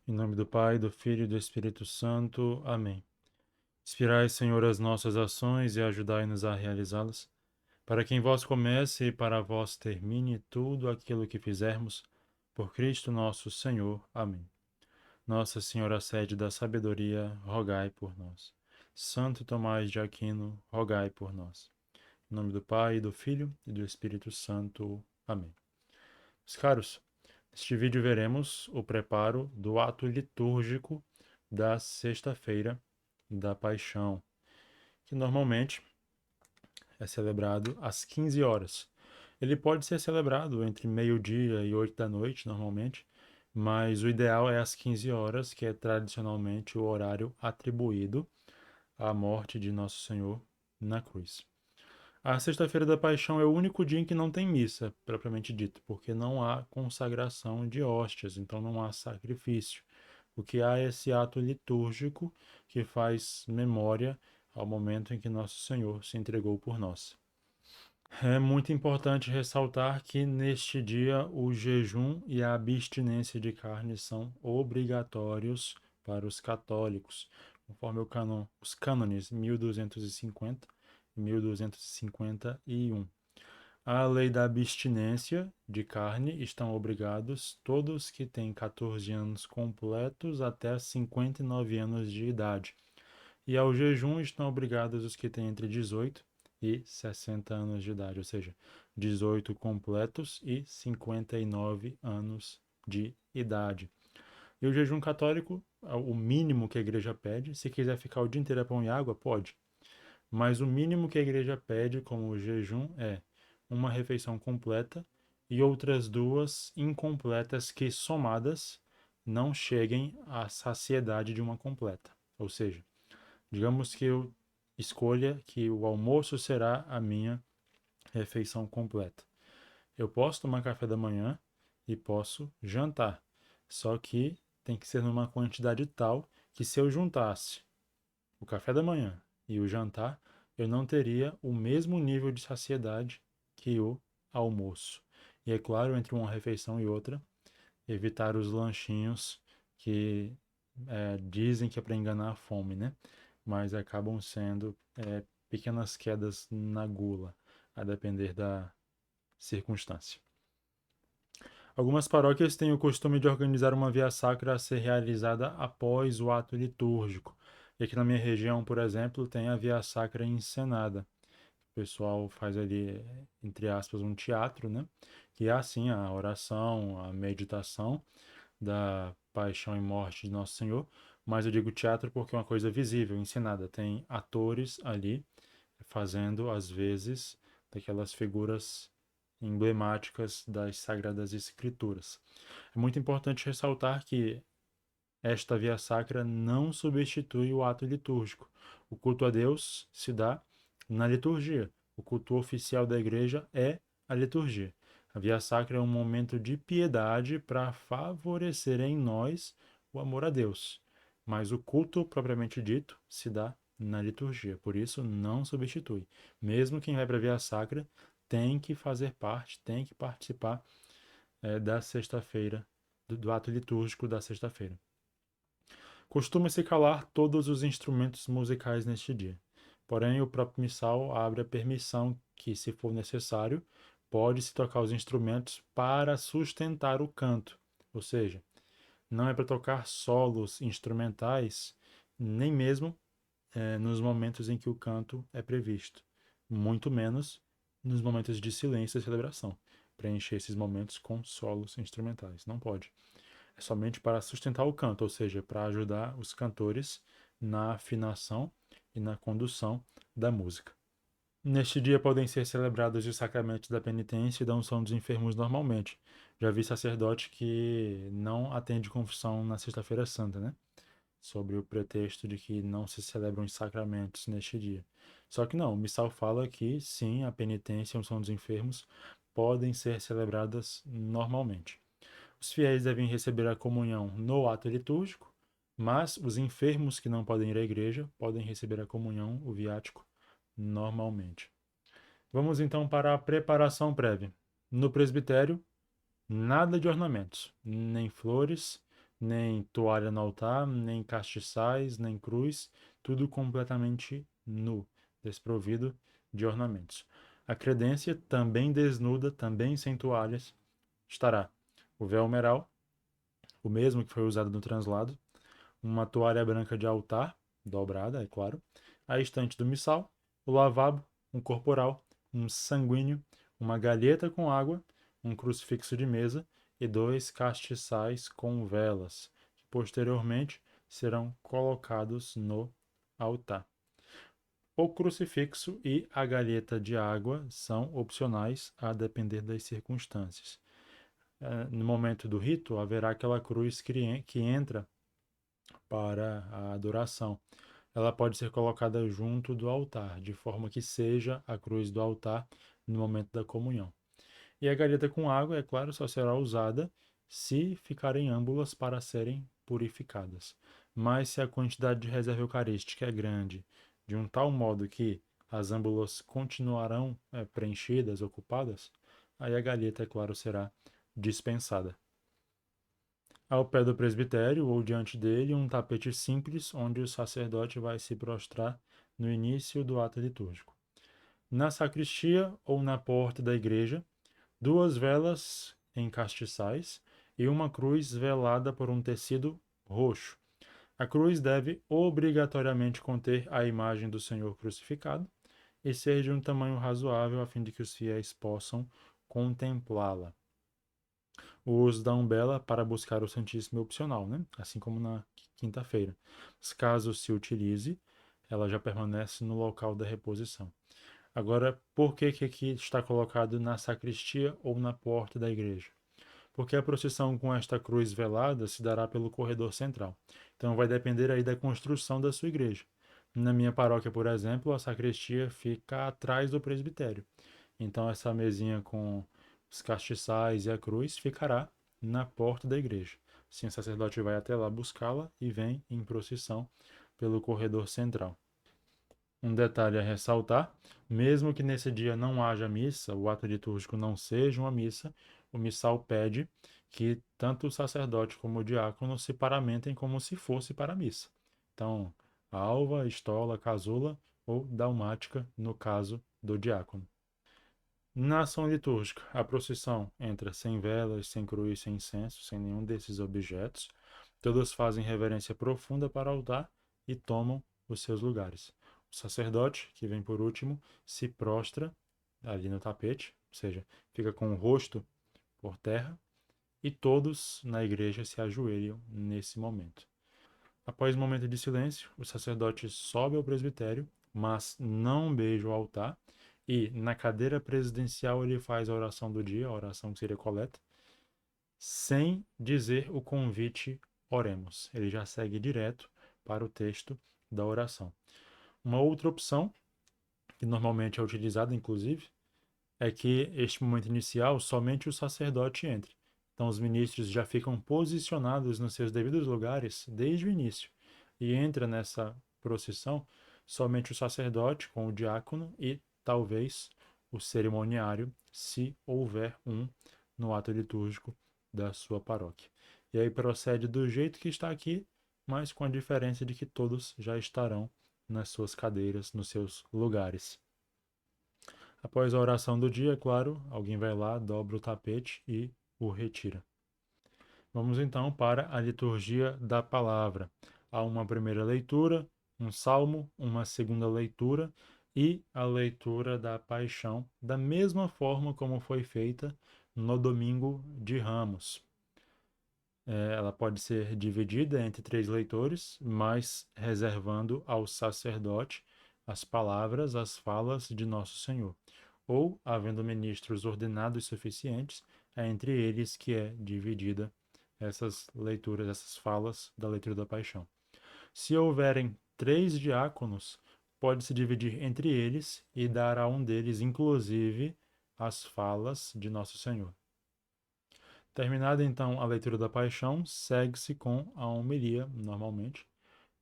Em nome do Pai, do Filho e do Espírito Santo. Amém. Inspirai, Senhor, as nossas ações e ajudai-nos a realizá-las, para que em vós comece e para vós termine tudo aquilo que fizermos, por Cristo nosso Senhor. Amém. Nossa Senhora, sede da sabedoria, rogai por nós. Santo Tomás de Aquino, rogai por nós. Em nome do Pai, do Filho e do Espírito Santo. Amém. Meus caros, neste vídeo veremos o preparo do ato litúrgico da Sexta-feira da Paixão, que normalmente é celebrado às 15 horas. Ele pode ser celebrado entre meio-dia e 8 da noite, normalmente, mas o ideal é às 15 horas, que é tradicionalmente o horário atribuído à morte de Nosso Senhor na cruz. A Sexta-feira da Paixão é o único dia em que não tem missa, propriamente dito, porque não há consagração de hóstias, então não há sacrifício. O que há é esse ato litúrgico que faz memória ao momento em que Nosso Senhor se entregou por nós. É muito importante ressaltar que neste dia o jejum e a abstinência de carne são obrigatórios para os católicos, conforme os cânones 1250 e 1251. A lei da abstinência de carne estão obrigados todos que têm 14 anos completos até 59 anos de idade. E ao jejum estão obrigados os que têm entre 18 e 60 anos de idade, ou seja, 18 completos e 59 anos de idade. E o jejum católico, o mínimo que a igreja pede, se quiser ficar o dia inteiro a pão e água, pode. Mas o mínimo que a igreja pede como jejum é uma refeição completa e outras duas incompletas que, somadas, não cheguem à saciedade de uma completa. Ou seja, digamos que eu escolha que o almoço será a minha refeição completa. Eu posso tomar café da manhã e posso jantar. Só que tem que ser numa quantidade tal que, se eu juntasse o café da manhã e o jantar, eu não teria o mesmo nível de saciedade que o almoço. E é claro, entre uma refeição e outra, evitar os lanchinhos que dizem que é para enganar a fome, né? Mas acabam sendo pequenas quedas na gula, a depender da circunstância. Algumas paróquias têm o costume de organizar uma via sacra a ser realizada após o ato litúrgico. E aqui na minha região, por exemplo, tem a via sacra encenada. O pessoal faz ali, entre aspas, um teatro, né? Que é assim a oração, a meditação da paixão e morte de Nosso Senhor. Mas eu digo teatro porque é uma coisa visível, encenada. Tem atores ali fazendo, às vezes, daquelas figuras emblemáticas das Sagradas Escrituras. É muito importante ressaltar que esta via sacra não substitui o ato litúrgico. O culto a Deus se dá na liturgia. O culto oficial da igreja é a liturgia. A via sacra é um momento de piedade para favorecer em nós o amor a Deus. Mas o culto propriamente dito se dá na liturgia. Por isso, não substitui. Mesmo quem vai para a via sacra tem que fazer parte, tem que participar da sexta-feira, do ato litúrgico da sexta-feira. Costuma-se calar todos os instrumentos musicais neste dia. Porém, o próprio missal abre a permissão que, se for necessário, pode-se tocar os instrumentos para sustentar o canto. Ou seja, não é para tocar solos instrumentais, nem mesmo nos momentos em que o canto é previsto. Muito menos nos momentos de silêncio e celebração. Preencher esses momentos com solos instrumentais. Não pode. É somente para sustentar o canto, ou seja, para ajudar os cantores na afinação e na condução da música. Neste dia podem ser celebrados os sacramentos da penitência e da unção dos enfermos normalmente. Já vi sacerdote que não atende confissão na Sexta-feira Santa, né? Sobre o pretexto de que não se celebram os sacramentos neste dia. Só que não, o missal fala que sim, a penitência e a unção dos enfermos podem ser celebradas normalmente. Os fiéis devem receber a comunhão no ato litúrgico, mas os enfermos que não podem ir à igreja podem receber a comunhão, o viático, normalmente. Vamos então para a preparação prévia. No presbitério, nada de ornamentos, nem flores, nem toalha no altar, nem castiçais, nem cruz, tudo completamente nu, desprovido de ornamentos. A credência, também desnuda, também sem toalhas, estará o véu humeral, o mesmo que foi usado no translado, uma toalha branca de altar, dobrada, é claro, a estante do missal, o lavabo, um corporal, um sanguíneo, uma galheta com água, um crucifixo de mesa e 2 castiçais com velas, que posteriormente serão colocados no altar. O crucifixo e a galheta de água são opcionais a depender das circunstâncias. No momento do rito, haverá aquela cruz que entra para a adoração. Ela pode ser colocada junto do altar, de forma que seja a cruz do altar no momento da comunhão. E a galheta com água, é claro, só será usada se ficarem âmbulas para serem purificadas. Mas se a quantidade de reserva eucarística é grande, de um tal modo que as âmbulas continuarão preenchidas, ocupadas, aí a galheta, é claro, será dispensada. Ao pé do presbitério ou diante dele, um tapete simples onde o sacerdote vai se prostrar no início do ato litúrgico. Na sacristia ou na porta da igreja, 2 velas em castiçais e uma cruz velada por um tecido roxo. A cruz deve obrigatoriamente conter a imagem do Senhor crucificado e ser de um tamanho razoável a fim de que os fiéis possam contemplá-la. O uso da umbela para buscar o Santíssimo é opcional, né? Assim como na quinta-feira. Mas caso se utilize, ela já permanece no local da reposição. Agora, por que aqui está colocado na sacristia ou na porta da igreja? Porque a procissão com esta cruz velada se dará pelo corredor central. Então vai depender aí da construção da sua igreja. Na minha paróquia, por exemplo, a sacristia fica atrás do presbitério. Então essa mesinha com os castiçais e a cruz ficará na porta da igreja. Assim o sacerdote vai até lá buscá-la e vem em procissão pelo corredor central. Um detalhe a ressaltar: mesmo que nesse dia não haja missa, o ato litúrgico não seja uma missa, o missal pede que tanto o sacerdote como o diácono se paramentem como se fosse para a missa. Então, alva, estola, casula ou dalmática, no caso do diácono. Na ação litúrgica, a procissão entra sem velas, sem cruz, sem incenso, sem nenhum desses objetos. Todos fazem reverência profunda para o altar e tomam os seus lugares. O sacerdote, que vem por último, se prostra ali no tapete, ou seja, fica com o rosto por terra, e todos na igreja se ajoelham nesse momento. Após um momento de silêncio, o sacerdote sobe ao presbitério, mas não beija o altar, e na cadeira presidencial ele faz a oração do dia, a oração que seria coleta, sem dizer o convite oremos. Ele já segue direto para o texto da oração. Uma outra opção, que normalmente é utilizada inclusive, é que este momento inicial somente o sacerdote entre. Então os ministros já ficam posicionados nos seus devidos lugares desde o início e entra nessa procissão somente o sacerdote com o diácono e talvez o cerimoniário, se houver um no ato litúrgico da sua paróquia. E aí procede do jeito que está aqui, mas com a diferença de que todos já estarão nas suas cadeiras, nos seus lugares. Após a oração do dia, é claro, alguém vai lá, dobra o tapete e o retira. Vamos então para a liturgia da palavra. Há uma primeira leitura, um salmo, uma segunda leitura e a leitura da paixão, da mesma forma como foi feita no domingo de Ramos. Ela pode ser dividida entre 3 leitores, mas reservando ao sacerdote as palavras, as falas de Nosso Senhor. Ou, havendo ministros ordenados suficientes, é entre eles que é dividida essas leituras, essas falas da leitura da paixão. Se houverem 3 diáconos, pode-se dividir entre eles e dar a um deles, inclusive, as falas de Nosso Senhor. Terminada então a leitura da paixão, segue-se com a homilia, normalmente,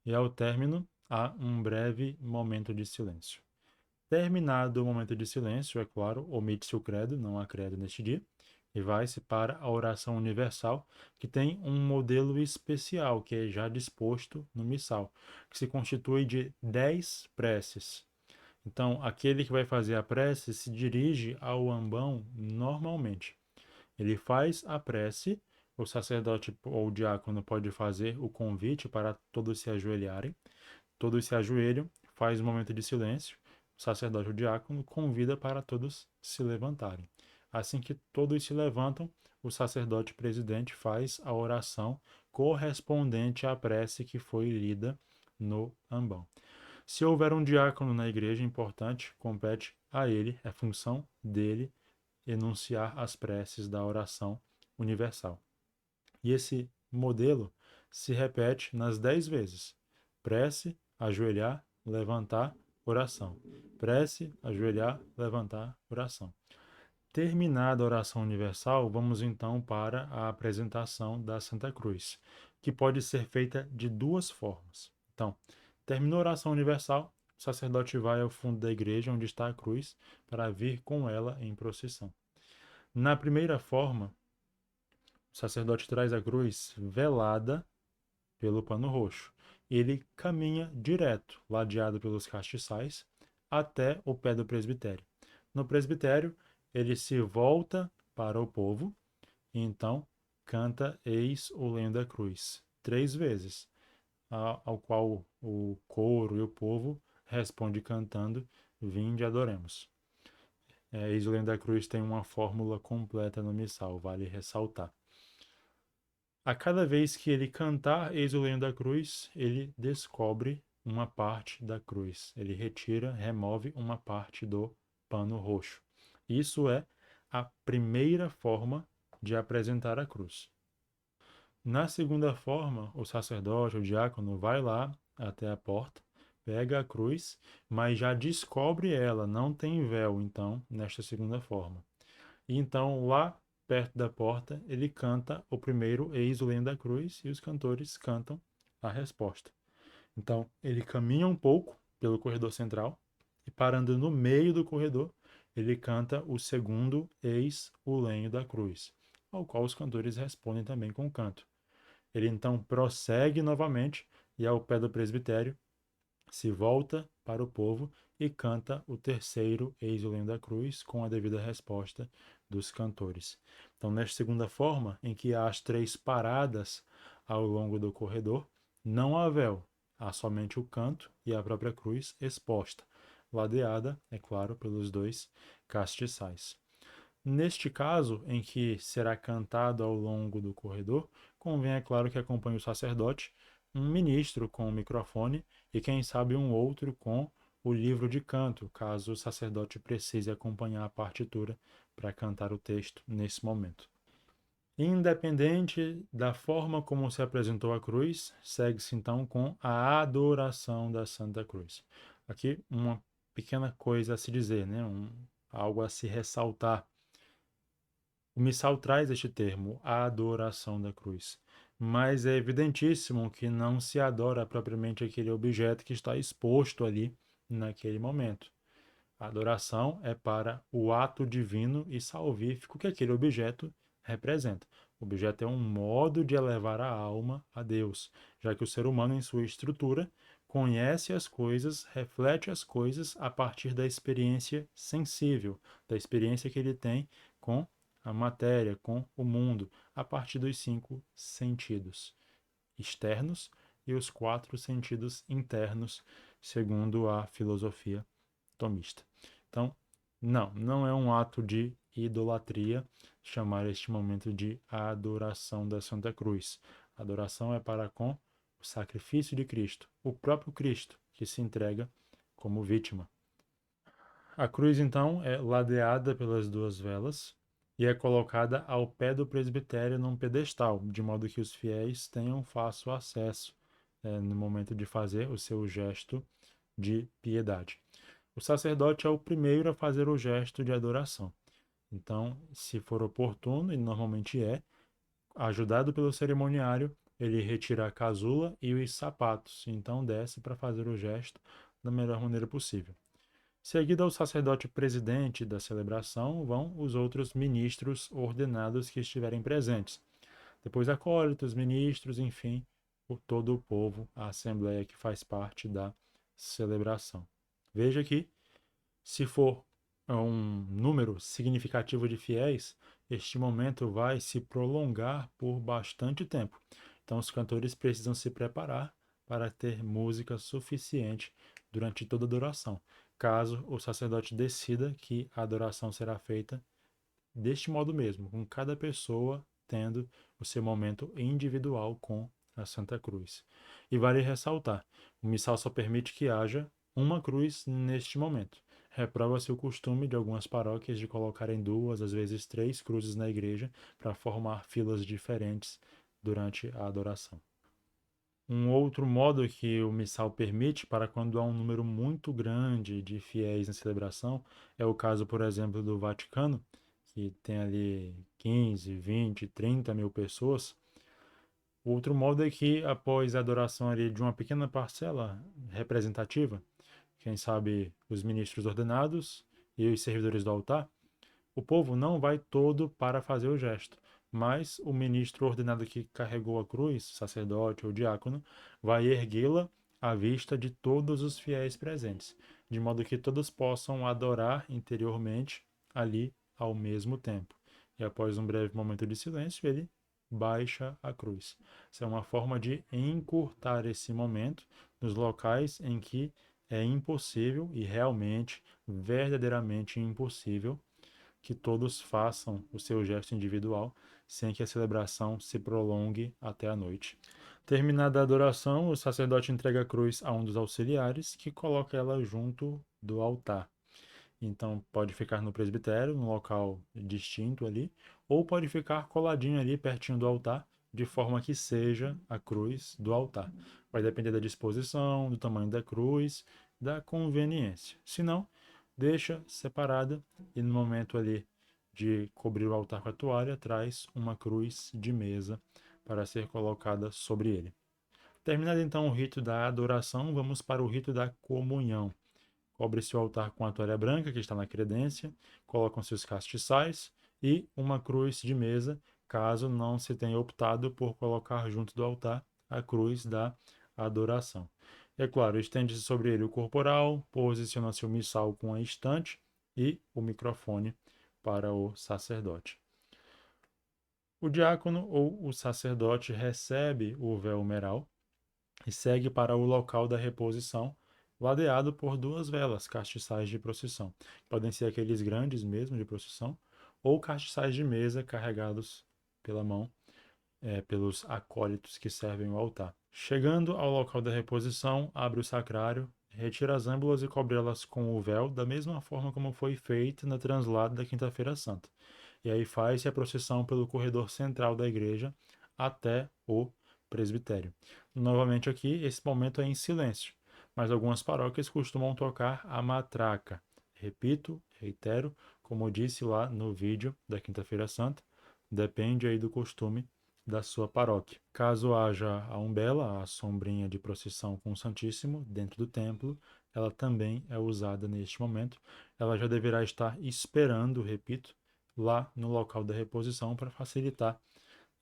e ao término há um breve momento de silêncio. Terminado o momento de silêncio, é claro, omite-se o credo, não há credo neste dia, e vai-se para a oração universal, que tem um modelo especial, que é já disposto no missal, que se constitui de 10 preces. Então, aquele que vai fazer a prece se dirige ao ambão normalmente. Ele faz a prece, o sacerdote ou o diácono pode fazer o convite para todos se ajoelharem, todos se ajoelham, faz um momento de silêncio, o sacerdote ou o diácono convida para todos se levantarem. Assim que todos se levantam, o sacerdote presidente faz a oração correspondente à prece que foi lida no ambão. Se houver um diácono na igreja, importante, compete a ele, é função dele enunciar as preces da oração universal. E esse modelo se repete nas 10 vezes: prece, ajoelhar, levantar, oração. Prece, ajoelhar, levantar, oração. Terminada a oração universal, vamos então para a apresentação da Santa Cruz, que pode ser feita de duas formas. Então, terminou a oração universal, o sacerdote vai ao fundo da igreja onde está a cruz para vir com ela em procissão. Na primeira forma, o sacerdote traz a cruz velada pelo pano roxo. Ele caminha direto, ladeado pelos castiçais, até o pé do presbitério. No presbitério, ele se volta para o povo e então canta Eis o lenho da cruz, 3 vezes, ao qual o coro e o povo responde cantando Vinde adoremos. Eis o lenho da cruz tem uma fórmula completa no missal, vale ressaltar. A cada vez que ele cantar Eis o lenho da cruz, ele descobre uma parte da cruz. Ele retira, remove uma parte do pano roxo. Isso é a primeira forma de apresentar a cruz. Na segunda forma, o sacerdote, o diácono, vai lá até a porta, pega a cruz, mas já descobre ela, não tem véu, então, nesta segunda forma. E então, lá perto da porta, ele canta o primeiro Eis o lenho da cruz e os cantores cantam a resposta. Então, ele caminha um pouco pelo corredor central e, parando no meio do corredor, ele canta o segundo Eis o lenho da cruz, ao qual os cantores respondem também com canto. Ele então prossegue novamente e, ao pé do presbitério, se volta para o povo e canta o terceiro Eis o lenho da cruz com a devida resposta dos cantores. Então, nesta segunda forma, em que há as 3 paradas ao longo do corredor, não há véu, há somente o canto e a própria cruz exposta, ladeada, é claro, pelos 2 castiçais. Neste caso, em que será cantado ao longo do corredor, convém, é claro, que acompanhe o sacerdote, um ministro com o microfone e, quem sabe, um outro com o livro de canto, caso o sacerdote precise acompanhar a partitura para cantar o texto nesse momento. Independente da forma como se apresentou a cruz, segue-se então com a adoração da Santa Cruz. Aqui uma pequena coisa a se dizer, né? Algo a se ressaltar. O missal traz este termo, a adoração da cruz, mas é evidentíssimo que não se adora propriamente aquele objeto que está exposto ali naquele momento. A adoração é para o ato divino e salvífico que aquele objeto representa. O objeto é um modo de elevar a alma a Deus, já que o ser humano, em sua estrutura, conhece as coisas, reflete as coisas a partir da experiência sensível, da experiência que ele tem com a matéria, com o mundo, a partir dos 5 sentidos externos e os 4 sentidos internos, segundo a filosofia tomista. Então, não é um ato de idolatria chamar este momento de adoração da Santa Cruz. A adoração é para com o sacrifício de Cristo, o próprio Cristo que se entrega como vítima. A cruz, então, é ladeada pelas 2 velas e é colocada ao pé do presbitério num pedestal, de modo que os fiéis tenham fácil acesso no momento de fazer o seu gesto de piedade. O sacerdote é o primeiro a fazer o gesto de adoração. Então, se for oportuno, e normalmente é, ajudado pelo cerimoniário, ele retira a casula e os sapatos, então desce para fazer o gesto da melhor maneira possível. Seguido ao sacerdote presidente da celebração, vão os outros ministros ordenados que estiverem presentes. Depois acólitos, ministros, enfim, por todo o povo, a assembleia que faz parte da celebração. Veja que, se for um número significativo de fiéis, este momento vai se prolongar por bastante tempo. Então, os cantores precisam se preparar para ter música suficiente durante toda a adoração, caso o sacerdote decida que a adoração será feita deste modo mesmo, com cada pessoa tendo o seu momento individual com a Santa Cruz. E vale ressaltar, o missal só permite que haja uma cruz neste momento. Reprova-se o costume de algumas paróquias de colocarem duas, às vezes três cruzes na igreja para formar filas diferentes durante a adoração. Um outro modo que o missal permite para quando há um número muito grande de fiéis na celebração é o caso, por exemplo, do Vaticano, que tem ali 15, 20, 30 mil pessoas. O outro modo é que, após a adoração ali de uma pequena parcela representativa, quem sabe os ministros ordenados e os servidores do altar, o povo não vai todo para fazer o gesto, mas o ministro ordenado que carregou a cruz, sacerdote ou diácono, vai erguê-la à vista de todos os fiéis presentes, de modo que todos possam adorar interiormente ali ao mesmo tempo. E após um breve momento de silêncio, ele baixa a cruz. Isso é uma forma de encurtar esse momento nos locais em que é impossível e realmente, verdadeiramente impossível que todos façam o seu gesto individual sem que a celebração se prolongue até a noite. Terminada a adoração, o sacerdote entrega a cruz a um dos auxiliares, que coloca ela junto do altar. Então pode ficar no presbitério, num local distinto ali, ou pode ficar coladinho ali pertinho do altar, de forma que seja a cruz do altar. Vai depender da disposição, do tamanho da cruz, da conveniência. Se não, deixa separada e no momento ali de cobrir o altar com a toalha, traz uma cruz de mesa para ser colocada sobre ele. Terminado então o rito da adoração, vamos para o rito da comunhão. Cobre-se o altar com a toalha branca que está na credência, colocam-se os castiçais e uma cruz de mesa, caso não se tenha optado por colocar junto do altar a cruz da adoração. É claro, estende-se sobre ele o corporal, posiciona-se o missal com a estante e o microfone para o sacerdote. O diácono ou o sacerdote recebe o véu humeral e segue para o local da reposição, ladeado por duas velas, castiçais de procissão. Podem ser aqueles grandes mesmo de procissão, ou castiçais de mesa carregados pela mão, pelos acólitos que servem o altar. Chegando ao local da reposição, abre o sacrário, retira as âmbulas e cobre-las com o véu, da mesma forma como foi feito na translada da Quinta-feira Santa. E aí faz-se a procissão pelo corredor central da igreja até o presbitério. Novamente aqui, esse momento é em silêncio, mas algumas paróquias costumam tocar a matraca. Repito, reitero, como disse lá no vídeo da Quinta-feira Santa, depende aí do costume da sua paróquia. Caso haja a umbela, a sombrinha de procissão com o Santíssimo, dentro do templo, ela também é usada neste momento. Ela já deverá estar esperando, repito, lá no local da reposição para facilitar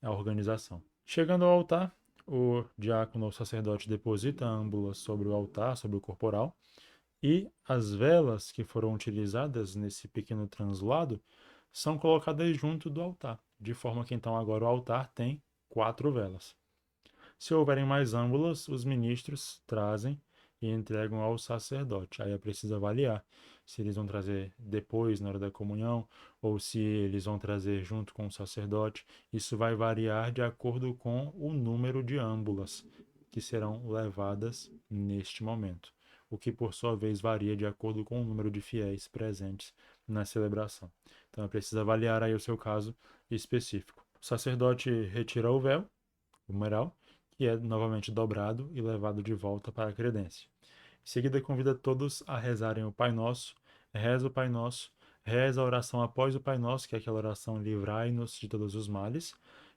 a organização. Chegando ao altar, o diácono ou sacerdote deposita a âmbula sobre o altar, sobre o corporal, e as velas que foram utilizadas nesse pequeno translado são colocadas junto do altar, de forma que então agora o altar tem 4 velas. Se houverem mais âmbulas, os ministros trazem e entregam ao sacerdote. Aí é preciso avaliar se eles vão trazer depois, na hora da comunhão, ou se eles vão trazer junto com o sacerdote. Isso vai variar de acordo com o número de âmbulas que serão levadas neste momento, o que por sua vez varia de acordo com o número de fiéis presentes na celebração. Então é preciso avaliar aí o seu caso específico. O sacerdote retira o véu, o humeral, que é novamente dobrado e levado de volta para a credência. Em seguida, convida todos a rezarem o Pai Nosso, reza o Pai Nosso, reza a oração após o Pai Nosso, que é aquela oração livrai-nos de todos os males,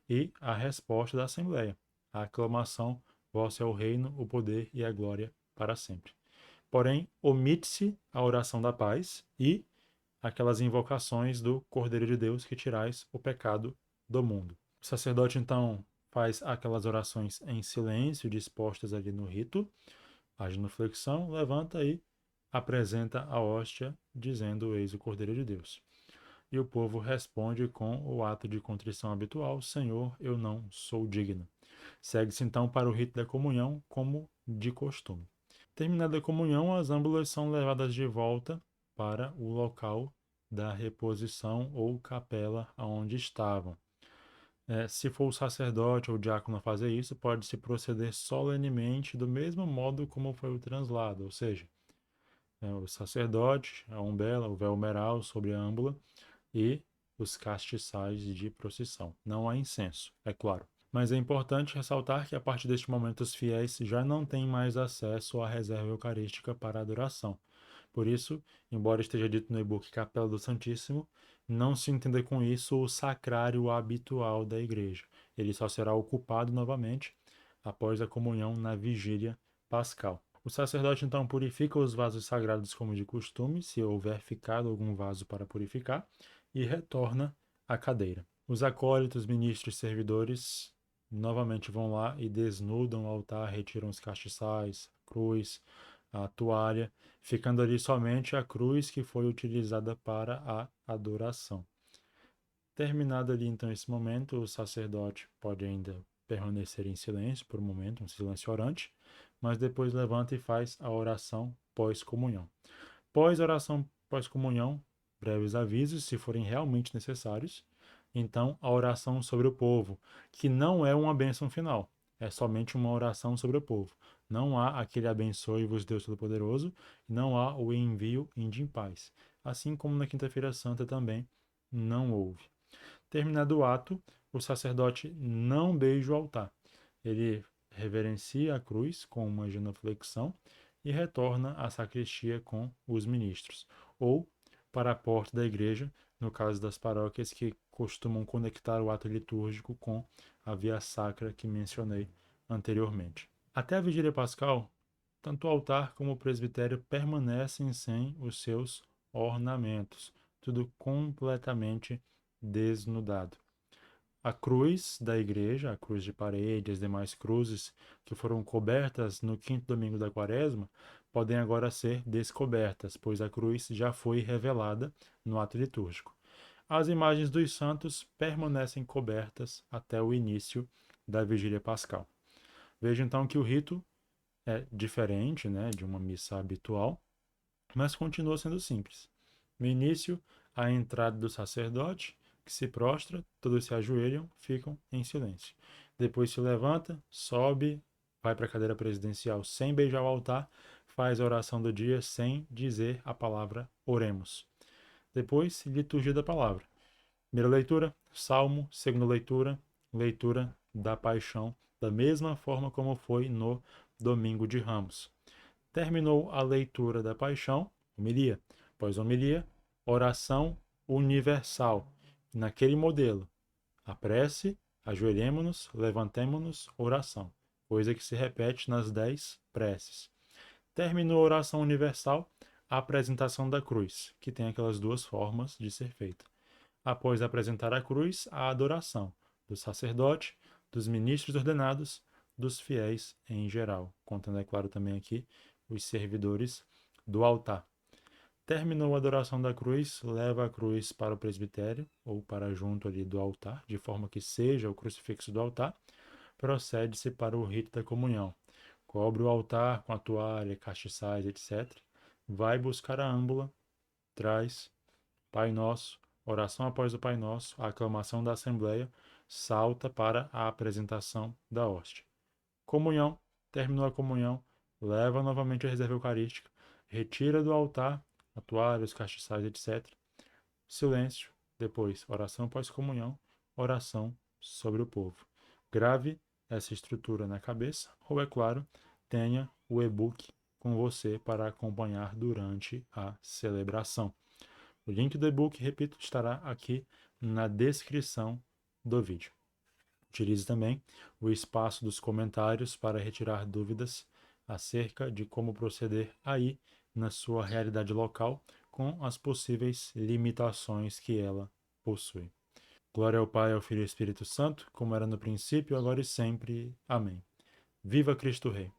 e a resposta da Assembleia, a aclamação, vosso é o reino, o poder e a glória para sempre. Porém, omite-se a oração da paz e aquelas invocações do Cordeiro de Deus que tirais o pecado do mundo. O sacerdote, então, faz aquelas orações em silêncio, dispostas ali no rito, a genuflexão, levanta e apresenta a hóstia, dizendo: Eis o Cordeiro de Deus. E o povo responde com o ato de contrição habitual: Senhor, eu não sou digno. Segue-se então para o rito da comunhão, como de costume. Terminada a comunhão, as âmbulas são levadas de volta para o local da reposição ou capela onde estavam. Se for o sacerdote ou o diácono a fazer isso, pode-se proceder solenemente do mesmo modo como foi o translado, ou seja, o sacerdote, a umbela, o véu humeral sobre a âmbula e os castiçais de procissão. Não há incenso, é claro. Mas é importante ressaltar que a partir deste momento os fiéis já não têm mais acesso à reserva eucarística para a adoração. Por isso, embora esteja dito no e-book Capela do Santíssimo, não se entenda com isso o sacrário habitual da igreja. Ele só será ocupado novamente após a comunhão na vigília pascal. O sacerdote então purifica os vasos sagrados como de costume, se houver ficado algum vaso para purificar, e retorna à cadeira. Os acólitos, ministros e servidores novamente vão lá e desnudam o altar, retiram os castiçais, a cruz, a toalha, ficando ali somente a cruz que foi utilizada para a adoração. Terminado ali então esse momento, o sacerdote pode ainda permanecer em silêncio por um momento, um silêncio orante, mas depois levanta e faz a oração pós-comunhão. Pós-oração pós-comunhão, breves avisos, se forem realmente necessários. Então, a oração sobre o povo, que não é uma bênção final, é somente uma oração sobre o povo. Não há aquele abençoe-vos Deus Todo-Poderoso, não há o envio inde em paz. Assim como na Quinta-feira Santa também não houve. Terminado o ato, o sacerdote não beija o altar. Ele reverencia a cruz com uma genuflexão e retorna à sacristia com os ministros, ou para a porta da igreja, no caso das paróquias que costumam conectar o ato litúrgico com a via sacra que mencionei anteriormente. Até a vigília pascal, tanto o altar como o presbitério permanecem sem os seus ornamentos, tudo completamente desnudado. A cruz da igreja, a cruz de parede, as demais cruzes que foram cobertas no quinto domingo da quaresma, podem agora ser descobertas, pois a cruz já foi revelada no ato litúrgico. As imagens dos santos permanecem cobertas até o início da vigília pascal. Veja então que o rito é diferente, né, de uma missa habitual, mas continua sendo simples. No início, a entrada do sacerdote, que se prostra, todos se ajoelham, ficam em silêncio. Depois se levanta, sobe, vai para a cadeira presidencial sem beijar o altar, faz a oração do dia sem dizer a palavra oremos. Depois, liturgia da palavra. Primeira leitura, salmo. Segunda leitura, leitura da paixão, da mesma forma como foi no domingo de Ramos. Terminou a leitura da paixão, homilia. Após homilia, oração universal. Naquele modelo, a prece, ajoelhemo-nos, levantemo-nos, oração. Coisa que se repete nas 10 preces. Terminou a oração universal, a apresentação da cruz, que tem aquelas duas formas de ser feita. Após apresentar a cruz, a adoração do sacerdote, dos ministros ordenados, dos fiéis em geral, contando, é claro, também aqui os servidores do altar. Terminou a adoração da cruz, leva a cruz para o presbitério ou para junto ali do altar, de forma que seja o crucifixo do altar. Procede-se para o rito da comunhão. Cobre o altar com a toalha, castiçais, etc. Vai buscar a âmbula, traz Pai Nosso, oração após o Pai Nosso, a aclamação da Assembleia, salta para a apresentação da hóstia. Comunhão, terminou a comunhão, leva novamente a reserva eucarística, retira do altar a toalha, os castiçais, etc. Silêncio, depois oração pós-comunhão, oração sobre o povo. Grave essa estrutura na cabeça, ou, é claro, tenha o e-book com você para acompanhar durante a celebração. O link do e-book, repito, estará aqui na descrição do vídeo. Utilize também o espaço dos comentários para retirar dúvidas acerca de como proceder aí na sua realidade local com as possíveis limitações que ela possui. Glória ao Pai, ao Filho e ao Espírito Santo, como era no princípio, agora e sempre. Amém. Viva Cristo Rei!